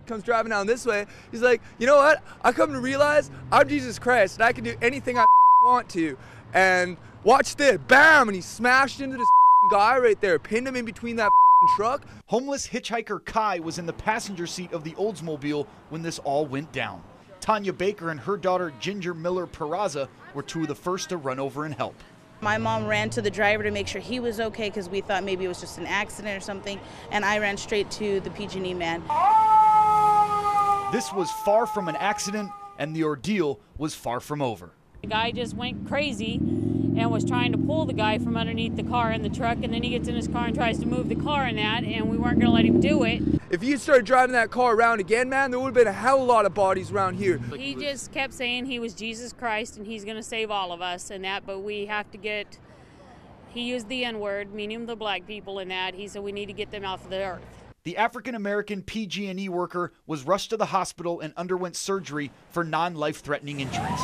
comes driving down this way. He's like, you know what? I come to realize I'm Jesus Christ and I can do anything I want to. And watch this, bam, and he smashed into this guy right there, pinned him in between that truck. Homeless hitchhiker Kai was in the passenger seat of the Oldsmobile when this all went down. Tanya Baker and her daughter Ginger Miller Peraza were two of the first to run over and help. My mom ran to the driver to make sure he was okay because we thought maybe it was just an accident or something, and I ran straight to the PG&E man. This was far from an accident, and the ordeal was far from over. The guy just went crazy and was trying to pull the guy from underneath the car in the truck, and then he gets in his car and tries to move the car in that, and we weren't going to let him do it. If you started driving that car around again, man, there would have been a hell of a lot of bodies around here. He just kept saying he was Jesus Christ and he's going to save all of us and that, but we have to get, he used the N-word, meaning the black people in that. He said we need to get them off of the earth. The African-American PG&E worker was rushed to the hospital and underwent surgery for non-life-threatening injuries.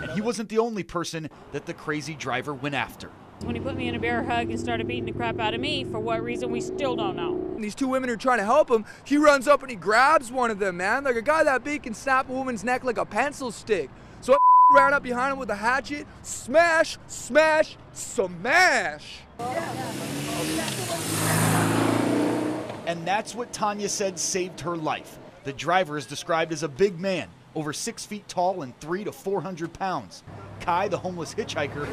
And he wasn't the only person that the crazy driver went after. When he put me in a bear hug and started beating the crap out of me, for what reason we still don't know. And these two women are trying to help him. He runs up and he grabs one of them, man. Like a guy that big can snap a woman's neck like a pencil stick. So I ran up behind him with a hatchet, smash, smash, smash. And that's what Tanya said saved her life. The driver is described as a big man, over 6 feet tall and 300 to 400 pounds. Kai, the homeless hitchhiker,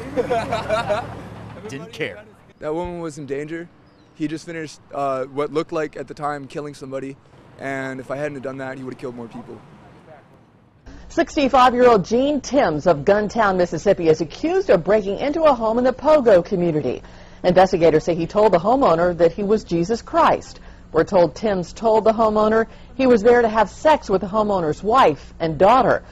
didn't care. That woman was in danger. He just finished what looked like at the time killing somebody, and if I hadn't have done that, he would have killed more people. 65-year-old Gene Timms of Guntown, Mississippi is accused of breaking into a home in the Pogo community. Investigators say he told the homeowner that he was Jesus Christ. We're told Timms told the homeowner he was there to have sex with the homeowner's wife and daughter.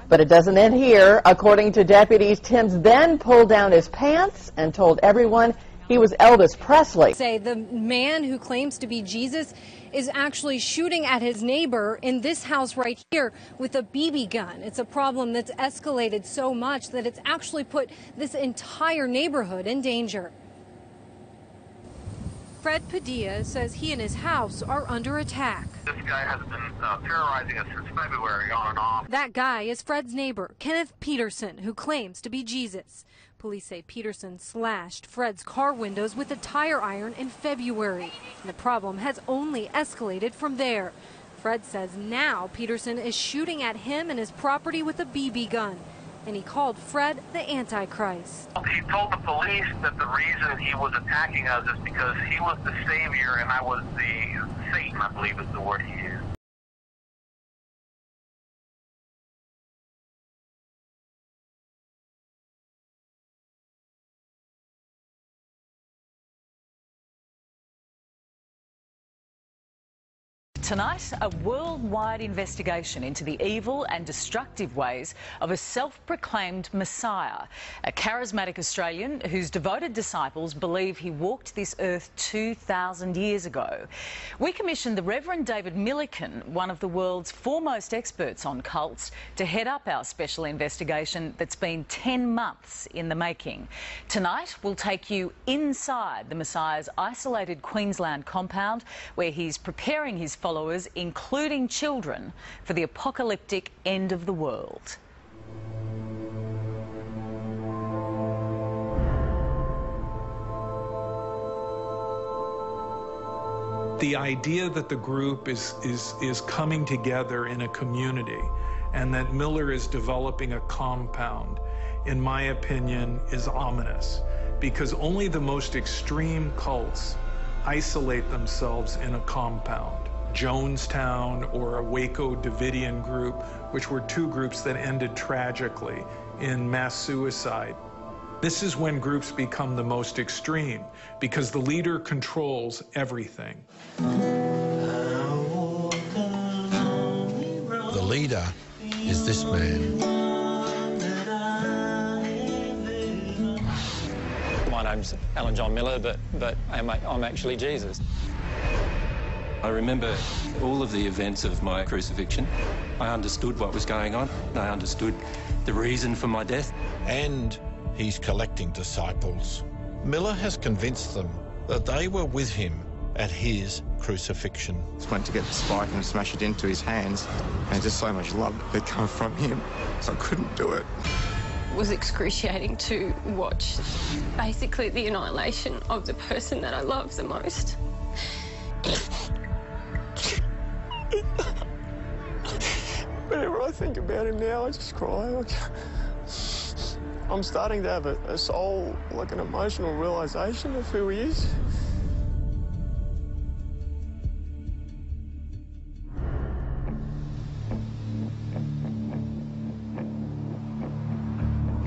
But it doesn't end here. According to deputies, Timms then pulled down his pants and told everyone he was Elvis Presley. Say the man who claims to be Jesus is actually shooting at his neighbor in this house right here with a BB gun. It's a problem that's escalated so much that it's actually put this entire neighborhood in danger. Fred Padilla says he and his house are under attack. This guy has been terrorizing us since February on and off. That guy is Fred's neighbor, Kenneth Peterson, who claims to be Jesus. Police say Peterson slashed Fred's car windows with a tire iron in February. And the problem has only escalated from there. Fred says now Peterson is shooting at him and his property with a BB gun. And he called Fred the Antichrist. He told the police that the reason he was attacking us is because he was the savior and I was the Satan, I believe is the word he used. Tonight, a worldwide investigation into the evil and destructive ways of a self-proclaimed Messiah, a charismatic Australian whose devoted disciples believe he walked this earth 2,000 years ago. We commissioned the Reverend David Milliken, one of the world's foremost experts on cults, to head up our special investigation that's been 10 months in the making. Tonight, we'll take you inside the Messiah's isolated Queensland compound, where he's preparing his followers, including children, for the apocalyptic end of the world. The idea that the group is coming together in a community and that Miller is developing a compound, in my opinion, is ominous, because only the most extreme cults isolate themselves in a compound. Jonestown or a Waco Davidian group, which were two groups that ended tragically in mass suicide. This is when groups become the most extreme, because the leader controls everything. The leader is this man. My name's Alan John Miller, but I'm actually Jesus. I remember all of the events of my crucifixion. I understood what was going on. I understood the reason for my death. And he's collecting disciples. Miller has convinced them that they were with him at his crucifixion. Just went to get the spike and smash it into his hands, and just so much love had come from him, so I couldn't do it. It was excruciating to watch basically the annihilation of the person that I love the most. Whenever I think about him now, I just cry. I'm starting to have a soul, like an emotional realisation of who he is.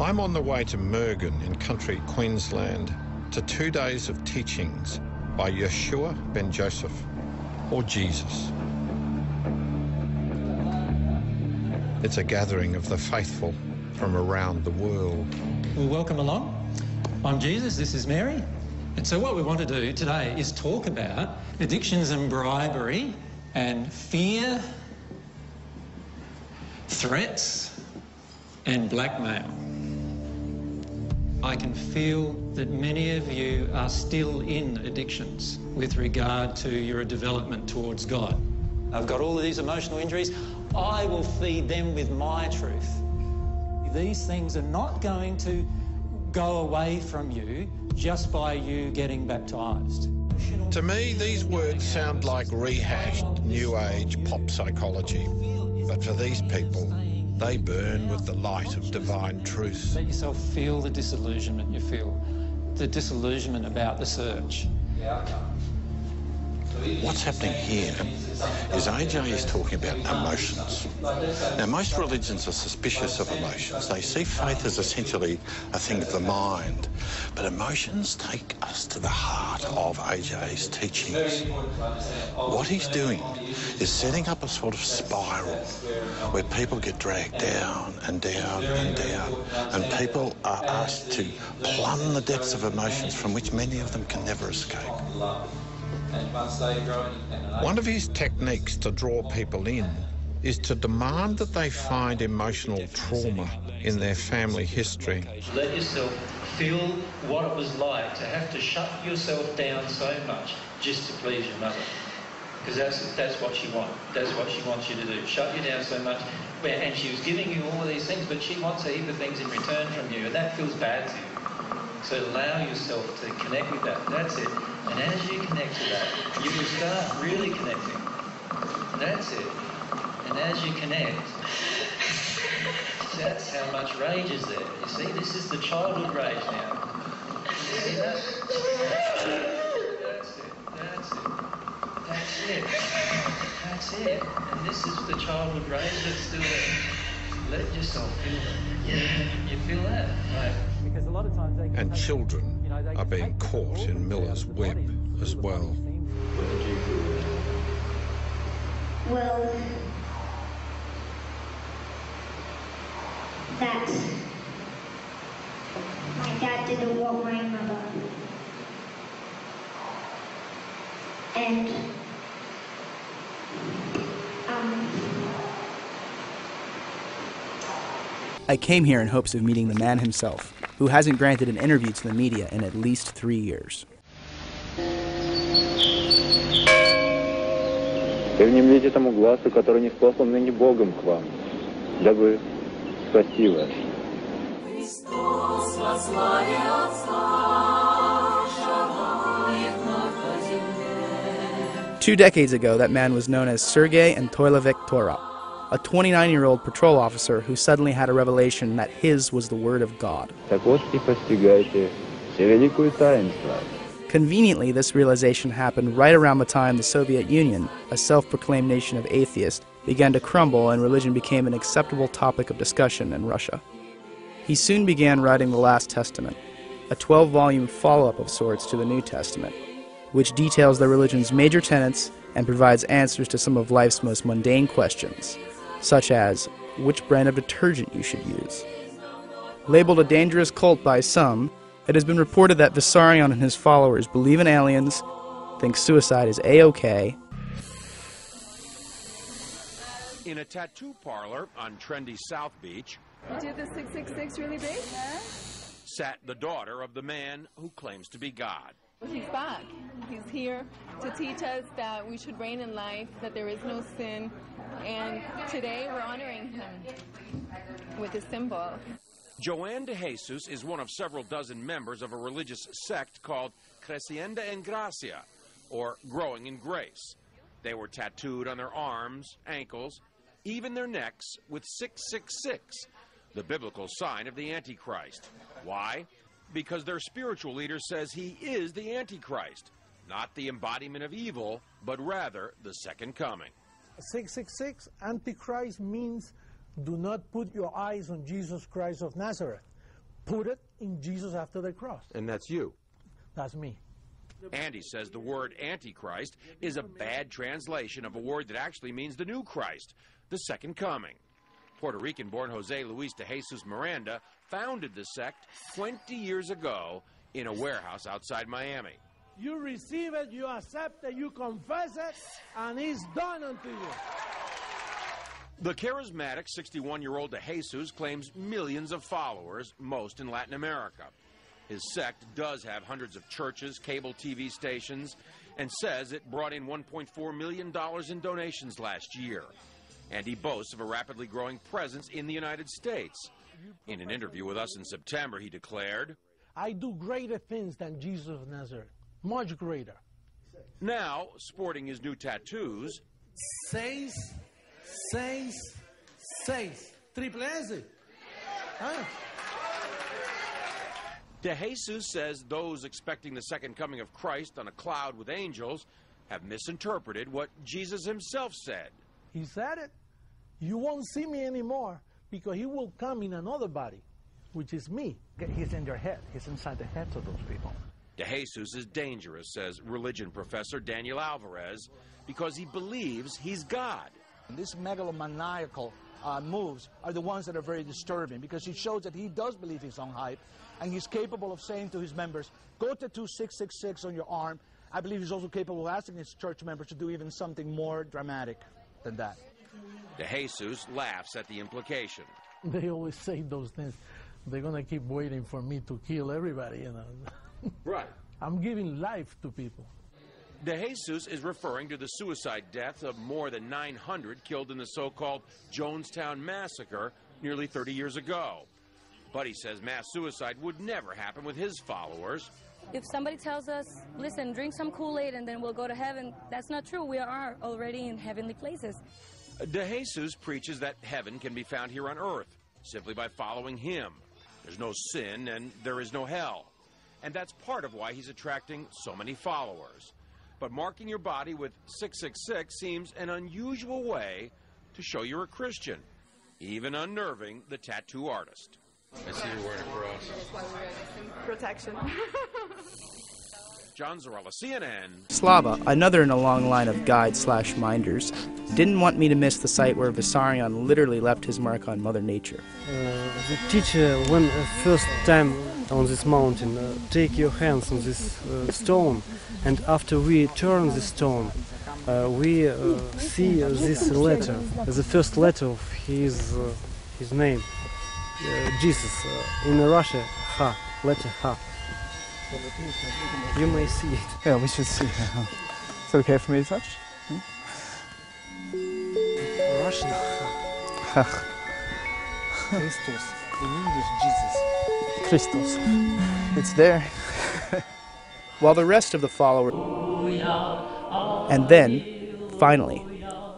I'm on the way to Mergen in country Queensland to 2 days of teachings by Yeshua ben Joseph, or Jesus. It's a gathering of the faithful from around the world. Well, welcome along. I'm Jesus, this is Mary. And so what we want to do today is talk about addictions and bribery and fear, threats and blackmail. I can feel that many of you are still in addictions with regard to your development towards God. I've got all of these emotional injuries. I will feed them with my truth. These things are not going to go away from you just by you getting baptised. To me, these words sound like rehashed New Age pop psychology. But for these people, they burn with the light of divine truth. Let yourself feel the disillusionment you feel, the disillusionment about the search. What's happening here is AJ is talking about emotions. Now, most religions are suspicious of emotions. They see faith as essentially a thing of the mind. But emotions take us to the heart of AJ's teachings. What he's doing is setting up a sort of spiral where people get dragged down and down and down, and people are asked to plumb the depths of emotions from which many of them can never escape. One of his techniques to draw people in is to demand that they find emotional trauma in their family history. Let yourself feel what it was like to have to shut yourself down so much just to please your mother. Because that's what she wants. That's what she wants you to do. Shut you down so much. And she was giving you all of these things, but she wants a heap of things in return from you, and that feels bad to you. So allow yourself to connect with that. That's it. And as you connect to that, you will start really connecting. That's it. And as you connect, that's how much rage is there. You see, this is the childhood rage now. You see that? That's it. That's it. That's it. That's it. And this is the childhood rage that's still there. Let yourself feel that. Yeah. You feel that? Right. Because a lot of times they And children are being caught in Miller's web as well. Well, that my dad didn't want my mother. And I came here in hopes of meeting the man himself, who hasn't granted an interview to the media in at least 3 years. И в нем видите тому глазу, который не послан ныне Богом к вам, дабы спасти вас. 2 decades ago, that man was known as Sergei Antoilovich Torah, a 29-year-old patrol officer who suddenly had a revelation that his was the word of God. Так вот и постигайте все великое таинство. Conveniently, this realization happened right around the time the Soviet Union, a self-proclaimed nation of atheists, began to crumble and religion became an acceptable topic of discussion in Russia. He soon began writing the Last Testament, a 12-volume follow-up of sorts to the New Testament, which details the religion's major tenets and provides answers to some of life's most mundane questions, such as which brand of detergent you should use. Labeled a dangerous cult by some, it has been reported that Vissarion and his followers believe in aliens, think suicide is A-OK. In a tattoo parlor on trendy South Beach, You did the 666 really big? sat the daughter of the man who claims to be God. He's back. He's here to teach us that we should reign in life, that there is no sin, and today we're honoring him with a symbol. Joanne de Jesus is one of several dozen members of a religious sect called Creciendo en Gracia, or Growing in Grace. They were tattooed on their arms, ankles, even their necks with 666, the biblical sign of the Antichrist. Why? Because their spiritual leader says he is the Antichrist, not the embodiment of evil, but rather the second coming. 666, Antichrist means do not put your eyes on Jesus Christ of Nazareth. Put it in Jesus after the cross. And that's you. That's me. Andy says the word Antichrist is a bad translation of a word that actually means the new Christ, the second coming. Puerto Rican-born Jose Luis de Jesus Miranda founded the sect 20 years ago in a warehouse outside Miami. You receive it, you accept it, you confess it, and it's done unto you. The charismatic 61-year-old de Jesus claims millions of followers, most in Latin America. His sect does have hundreds of churches, cable TV stations, and says it brought in $1.4 million in donations last year. And he boasts of a rapidly growing presence in the United States. In an interview with us in September, he declared, I do greater things than Jesus of Nazareth, much greater. Now, sporting his new tattoos, 6, 6, 6. Triple S. Huh? De Jesus says those expecting the second coming of Christ on a cloud with angels have misinterpreted what Jesus himself said. He said it. You won't see me anymore because he will come in another body, which is me. He's in their head. He's inside the heads of those people. De Jesus is dangerous, says religion professor Daniel Alvarez, because he believes he's God. These megalomaniacal moves are the ones that are very disturbing because it shows that he does believe his own hype, and he's capable of saying to his members, go tattoo 666 on your arm. I believe he's also capable of asking his church members to do even something more dramatic than that. De Jesus laughs at the implication. They always say those things. They're going to keep waiting for me to kill everybody, you know. Right. I'm giving life to people. De Jesus is referring to the suicide deaths of more than 900 killed in the so-called Jonestown massacre nearly 30 years ago. But he says mass suicide would never happen with his followers. If somebody tells us, listen, drink some Kool-Aid and then we'll go to heaven, that's not true. We are already in heavenly places. De Jesus preaches that heaven can be found here on earth simply by following him. There's no sin and there is no hell. And that's part of why he's attracting so many followers. But marking your body with 666 seems an unusual way to show you're a Christian, even unnerving the tattoo artist. I see you're wearing a cross. Protection. John Zarella, CNN. Slava, another in a long line of guides/minders, didn't want me to miss the site where Vissarion literally left his mark on Mother Nature. The teacher, when first time on this mountain, take your hands on this stone, and after we turn the stone, we see this letter, the first letter of his name, Jesus. In Russia, Ha, letter Ha. You may see it. Yeah, we should see it. Is it okay for me to touch? Russian Ha. Christos. In English, Jesus. Christos. It's there. While the rest of the followers... And then, finally,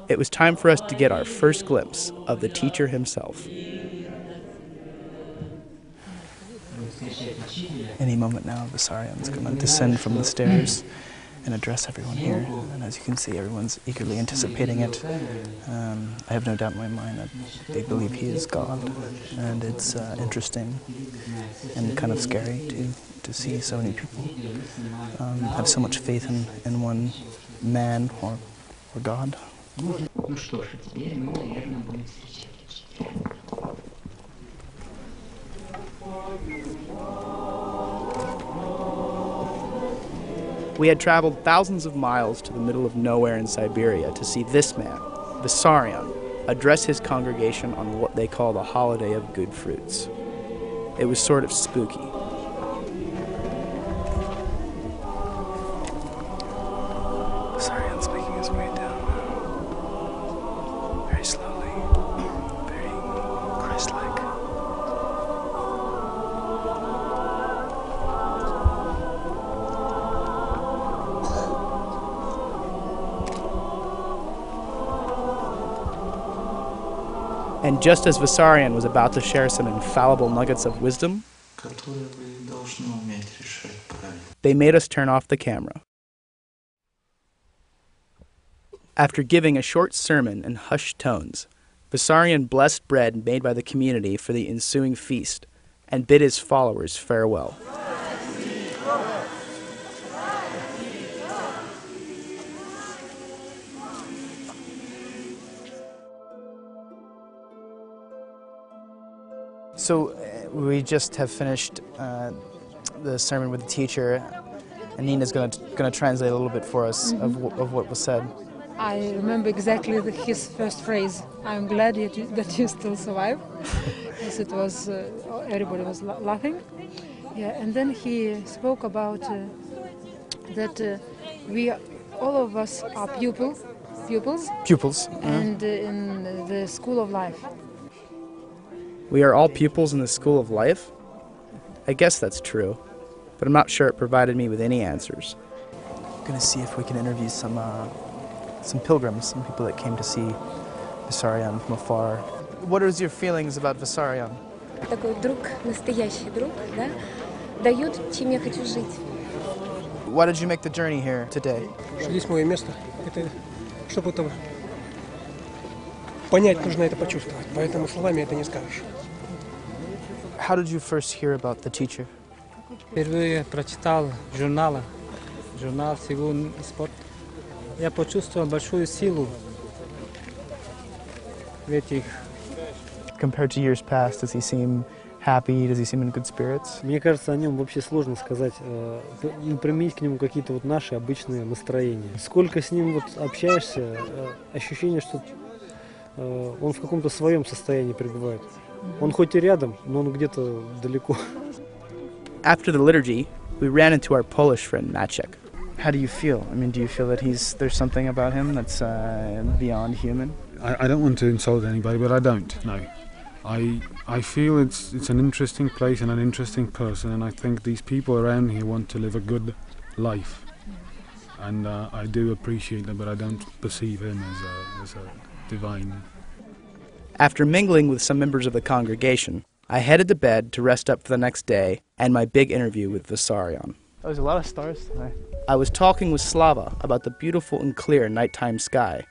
it was time for us to get our first glimpse of the teacher himself. Any moment now, Vissarion's going to descend from the stairs and address everyone here. And as you can see, everyone's eagerly anticipating it. I have no doubt in my mind that they believe he is God. And it's interesting and kind of scary to see so many people have so much faith in one man or God. We had traveled thousands of miles to the middle of nowhere in Siberia to see this man, Vissarion, address his congregation on what they call the holiday of good fruits. It was sort of spooky. And just as Vissarion was about to share some infallible nuggets of wisdom, they made us turn off the camera. After giving a short sermon in hushed tones, Vissarion blessed bread made by the community for the ensuing feast and bid his followers farewell. So we just have finished the sermon with the teacher, and Nina's going to translate a little bit for us of what was said. I remember exactly his first phrase. I'm glad that you still survive. Yes, it was everybody was laughing. Yeah, and then he spoke about that we all of us are pupils, and in the school of life. We are all pupils in the school of life? I guess that's true, but I'm not sure it provided me with any answers. I'm going to see if we can interview some pilgrims, some people that came to see Vissarion from afar. What is your feelings about Vissarion? Такой друг, настоящий друг, да, дает, чем я хочу жить. Why did you make the journey here today? Здесь мое место. Это, чтобы это понять, нужно это почувствовать. Поэтому словами это не скажешь. How did you first hear about the teacher? Впервые прочитал журнал «Сигур и спорт». Я почувствовал большую силу в этих. Compared to years past, does he seem happy? Does he seem in good spirits? Мне кажется, о нем вообще сложно сказать, применить к нему какие-то вот наши обычные настроения. Сколько с ним вот общаешься, ощущение, что он в каком-то своем состоянии пребывает. Он хоть и рядом, но он где-то далеко. After the liturgy, we ran into our Polish friend Maciek. How do you feel? I mean, do you feel that there's something about him that's beyond human? I don't want to insult anybody, but I don't, no. I feel it's an interesting place and an interesting person, and I think these people around here want to live a good life. And I do appreciate that, but I don't perceive him as a divine. After mingling with some members of the congregation, I headed to bed to rest up for the next day and my big interview with Vissarion. There's a lot of stars tonight. I was talking with Slava about the beautiful and clear nighttime sky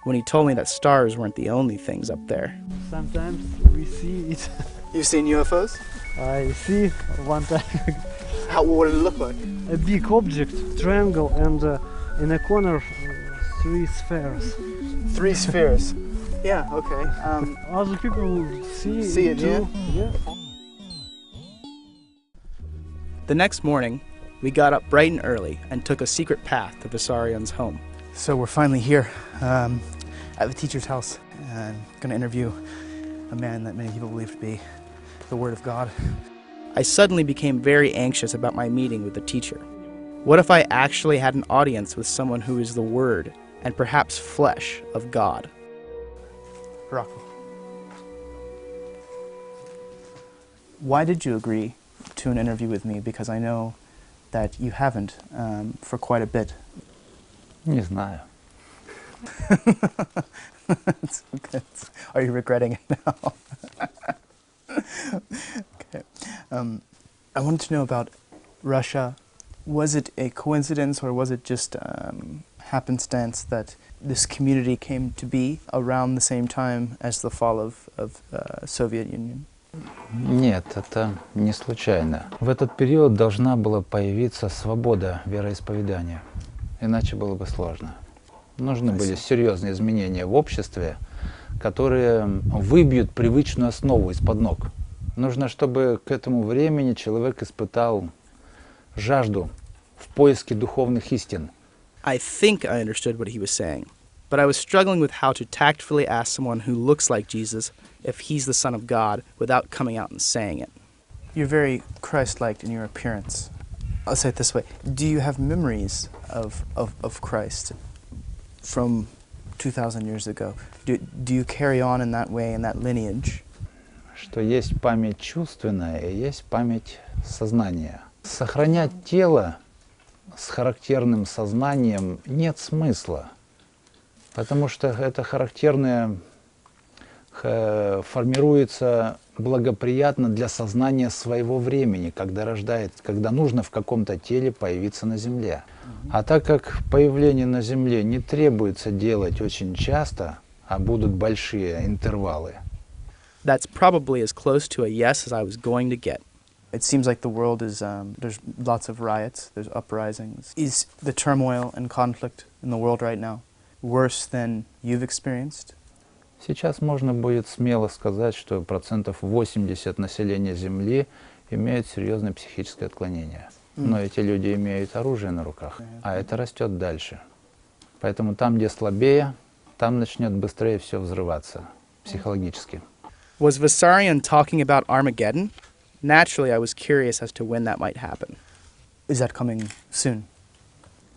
when he told me that stars weren't the only things up there. Sometimes we see it. You've seen UFOs? I see one time. What did it look like? A big object, triangle, and in a corner, 3 spheres. 3 spheres? Yeah, okay. Other people see it too. Yeah? The next morning, we got up bright and early and took a secret path to Vissarion's home. So we're finally here at the teacher's house, and going to interview a man that many people believe to be the Word of God. I suddenly became very anxious about my meeting with the teacher. What if I actually had an audience with someone who is the Word and perhaps flesh of God? Rocco. Why did you agree to an interview with me? Because I know that you haven't for quite a bit. Не знаю. It's okay. Are you regretting it now? Okay. I wanted to know about Russia. Was it a coincidence, or was it just happenstance that this community came to be around the same time as the fall of Soviet Union? Нет, это не случайно. В этот период должна была появиться свобода вероисповедания, иначе было бы сложно. Нужны были серьезные изменения в обществе, которые выбьют привычную основу из-под ног. Нужно, чтобы к этому времени человек испытал жажду в поиске духовных истин. I think I understood what he was saying, but I was struggling with how to tactfully ask someone who looks like Jesus if he's the Son of God without coming out and saying it. You're very Christ-like in your appearance. I'll say it this way. Do you have memories of Christ from 2,000 years ago? Do you carry on in that way, in that lineage? Что есть память чувственная и есть память сознания. Сохранять тело с характерным сознанием нет смысла, потому что это характерное формируется благоприятно для сознания своего времени, когда нужно в каком-то теле появиться на Земле. А так как появление на Земле не требуется делать очень часто, а будут большие интервалы. That's probably as close to a yes as I was going to get. It seems like the world is, there's lots of riots, there's uprisings. Is the turmoil and conflict in the world right now worse than you've experienced? Сейчас можно будет смело сказать, что 80% населения Земли имеют серьезное психическое отклонение. Но эти люди имеют оружие на руках, а это растет дальше. Поэтому там, где слабее, там начнет быстрее все взрываться психологически. Was Vissarion talking about Armageddon? Naturally, I was curious as to when that might happen. Is that coming soon?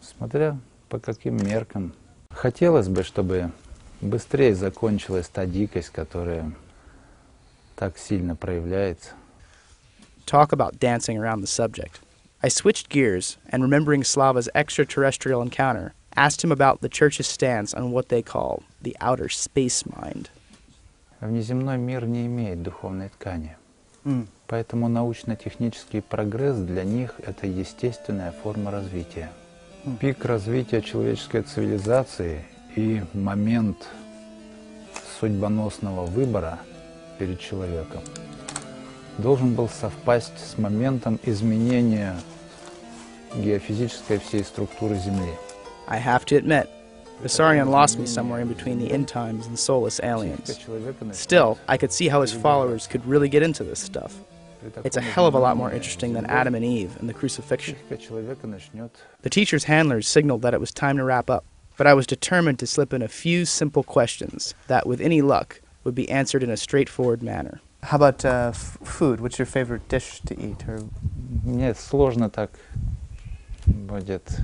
Смотря по каким меркам. Хотелось бы, чтобы быстрее закончилась та дикость, которая так сильно проявляется. Talk about dancing around the subject. I switched gears and, remembering Slava's extraterrestrial encounter, asked him about the church's stance on what they call the outer space mind. Внеземной мир не имеет духовной ткани. Поэтому научно-технический прогресс для них – это естественная форма развития. Пик развития человеческой цивилизации и момент судьбоносного выбора перед человеком должен был совпасть с моментом изменения геофизической всей структуры Земли. I have to admit, Vissarion lost me somewhere in between the end times and soulless aliens. Still, I could see how his followers could really get into this stuff. It's a hell of a lot more interesting than Adam and Eve and the crucifixion. The teacher's handlers signaled that it was time to wrap up, but I was determined to slip in a few simple questions that, with any luck, would be answered in a straightforward manner. How about food? What's your favorite dish to eat? Мне сложно так будет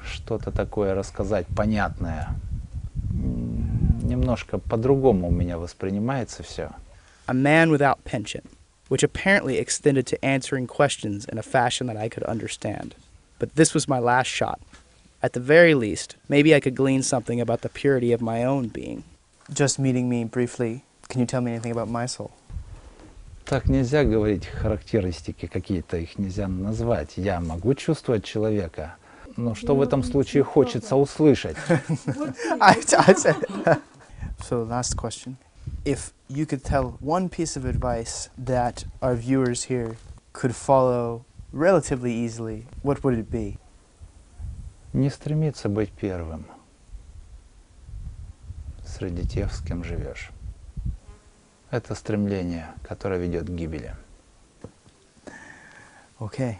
что-то такое рассказать, понятное. Немножко по-другому у меня воспринимается все. A man without penchant, which apparently extended to answering questions in a fashion that I could understand. But this was my last shot. At the very least, maybe I could glean something about the purity of my own being. Just meeting me briefly, can you tell me anything about my soul? Так нельзя говорить, характеристики какие-то, их нельзя назвать. Я могу чувствовать человека, но что в этом случае хочется услышать? So, last question. If you could tell one piece of advice that our viewers here could follow relatively easily, what would it be? Не стремиться быть первым среди тех, с кем живешь. Это стремление, которое ведет к гибели. Okay.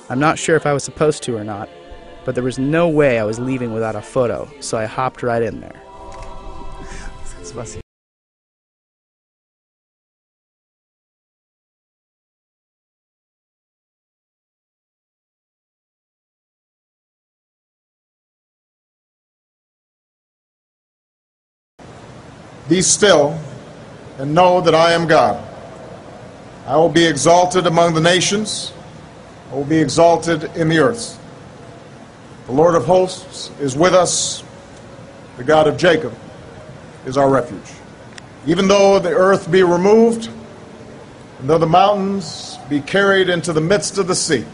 I'm not sure if I was supposed to or not, but there was no way I was leaving without a photo, so I hopped right in there. Be still and know that I am God. I will be exalted among the nations. I will be exalted in the earth. The Lord of hosts is with us. The God of Jacob is our refuge. Even though the earth be removed, and though the mountains be carried into the midst of the sea,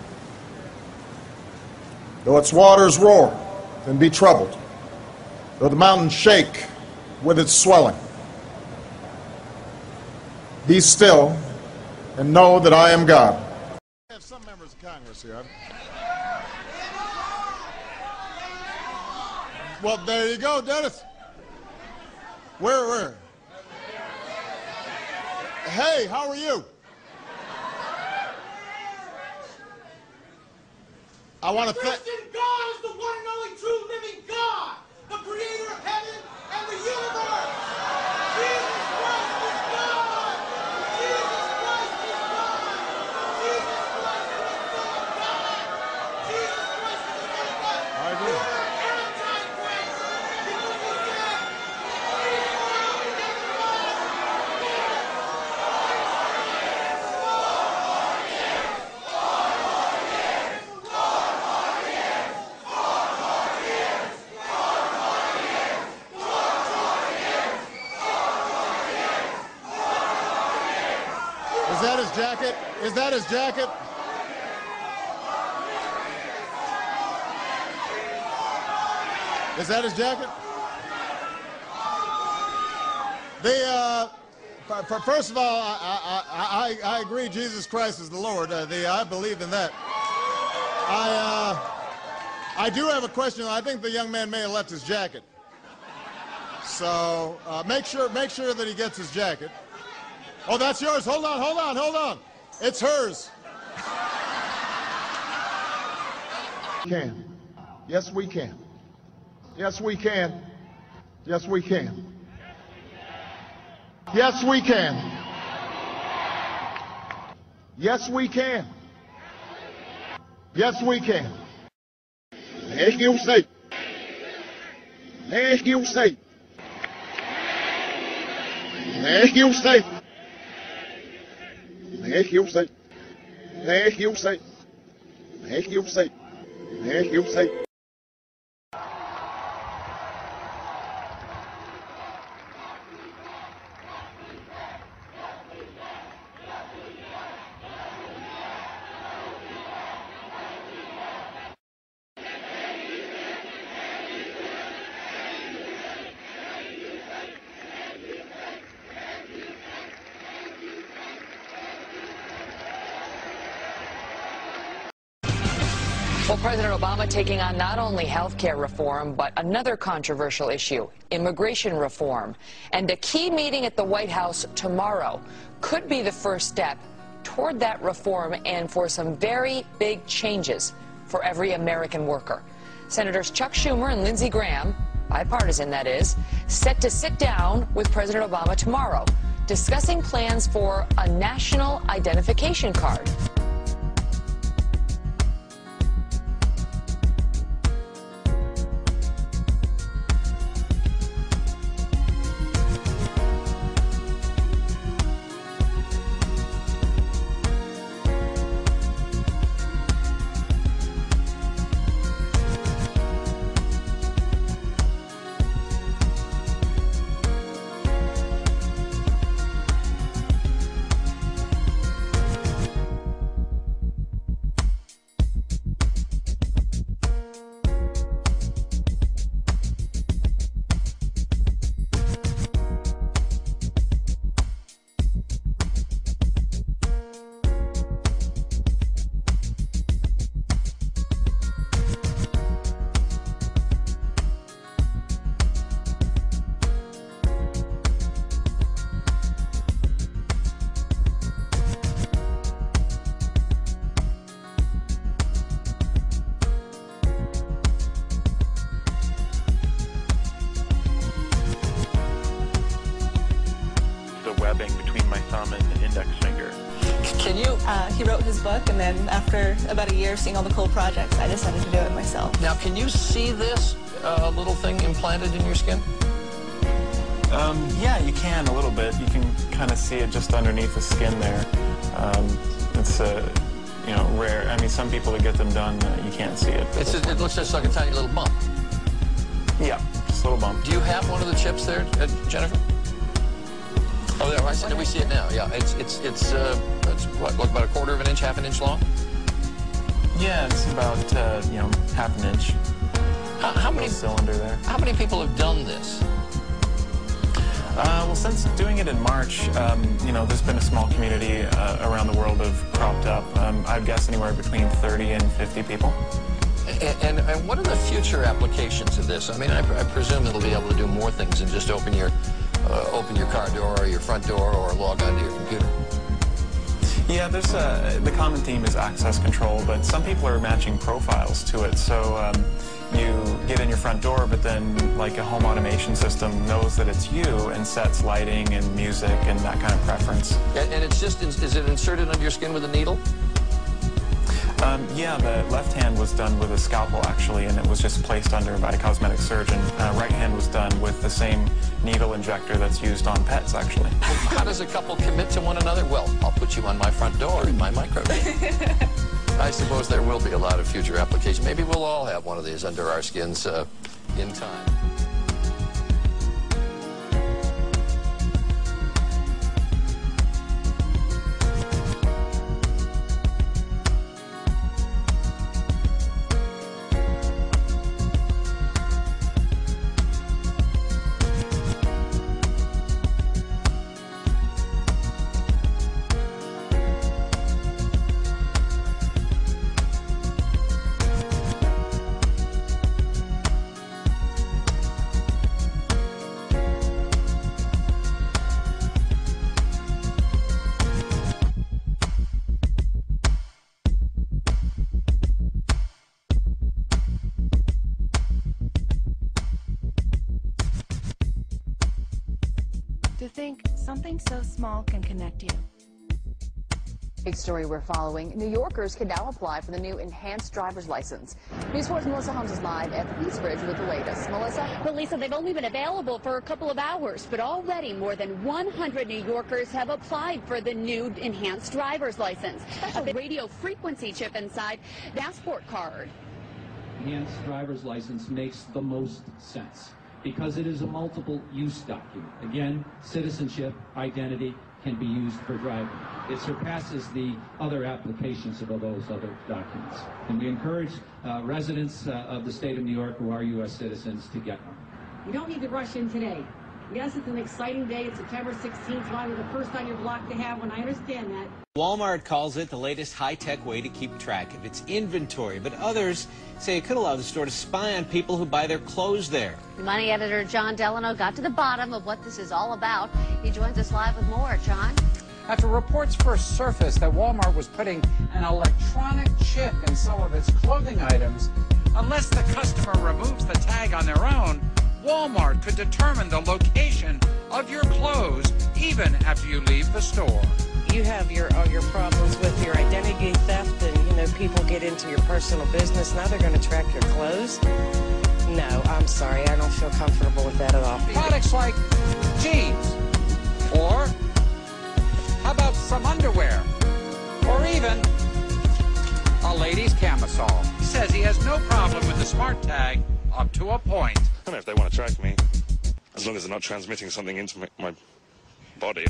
though its waters roar and be troubled, though the mountains shake with its swelling, be still and know that I am God. I have some members of Congress here. Well, there you go, Dennis. Where? Hey, how are you? I want to thank... Christian God is the one and only true living God, the creator of heaven and the universe. Jesus Christ is God. Jesus Christ is God. Jesus Christ is the Son of God. Jesus Christ is the Son of God. I agree. You are anti-Christ because you said, that his jacket? Is that his jacket? Is that his jacket? First of all, I agree Jesus Christ is the Lord. I believe in that. I do have a question. I think the young man may have left his jacket. So make sure that he gets his jacket. Oh, that's yours. Hold on. It's hers. Can. Yes, we can. Yes, we can. Yes, we can. Yes, we can. Yes, we can. Yes, we can. Thank you, say. Thank you, say. Thank you, say. Thank you, say. Thank you, say. Thank you, say. Thank you, say. Well, President Obama taking on not only health care reform, but another controversial issue, immigration reform. And a key meeting at the White House tomorrow could be the first step toward that reform and for some very big changes for every American worker. Senators Chuck Schumer and Lindsey Graham, bipartisan that is, set to sit down with President Obama tomorrow, discussing plans for a national identification card. Between my thumb and the index finger. Can you? He wrote his book, and then after about a year of seeing all the cool projects, I decided to do it myself. Now, can you see this little thing implanted in your skin? Yeah, you can a little bit. You can kind of see it just underneath the skin there. It's rare. I mean, some people that get them done, you can't see it. It looks just like a tiny little bump. Yeah, just a little bump. Do you have one of the chips there, Jennifer? Oh, there, I see, we see it now. Yeah, it's what, about a quarter of an inch, half an inch long? Yeah, it's about half an inch. How many cylinder there? How many people have done this? Well, since doing it in March, there's been a small community around the world have cropped up. I'd guess anywhere between 30 and 50 people. And what are the future applications of this? I mean, I presume it'll be able to do more things than just open your car door or your front door or log onto your computer. Yeah, there's the common theme is access control, but some people are matching profiles to it. So you get in your front door, but then like a home automation system knows that it's you and sets lighting and music and that kind of preference. And it's just, is it inserted under your skin with a needle? Yeah, the left hand was done with a scalpel actually, and it was just placed under by a cosmetic surgeon. Right hand was done with the same needle injector that's used on pets actually. How does a couple commit to one another? Well, I'll put you on my front door in my microneedle. I suppose there will be a lot of future applications. Maybe we'll all have one of these under our skins in time. To think something so small can connect you. Big story we're following. New Yorkers can now apply for the new enhanced driver's license. News 4's Melissa Holmes is live at the Peace Bridge with the latest. Melissa? Well, Lisa, they've only been available for a couple of hours, but already more than 100 New Yorkers have applied for the new enhanced driver's license. A radio frequency chip inside passport card. Enhanced driver's license makes the most sense because it is a multiple use document. Again, citizenship, identity can be used for driving. It surpasses the other applications of those other documents. And we encourage residents of the state of New York who are U.S. citizens to get one. You don't need to rush in today. Yes, it's an exciting day. It's September 16th, probably the first on your block to have one. I understand that. Walmart calls it the latest high-tech way to keep track of its inventory, but others say it could allow the store to spy on people who buy their clothes there. Money editor John Delano got to the bottom of what this is all about. He joins us live with more. John? After reports first surfaced that Walmart was putting an electronic chip in some of its clothing items, unless the customer removes the tag on their own, Walmart could determine the location of your clothes even after you leave the store. You have all your problems with your identity theft and, people get into your personal business. Now they're going to track your clothes? No, I'm sorry. I don't feel comfortable with that at all. Products like jeans, or how about some underwear, or even a lady's camisole. He says he has no problem with the smart tag up to a point. I don't know if they want to track me, as long as they're not transmitting something into my body.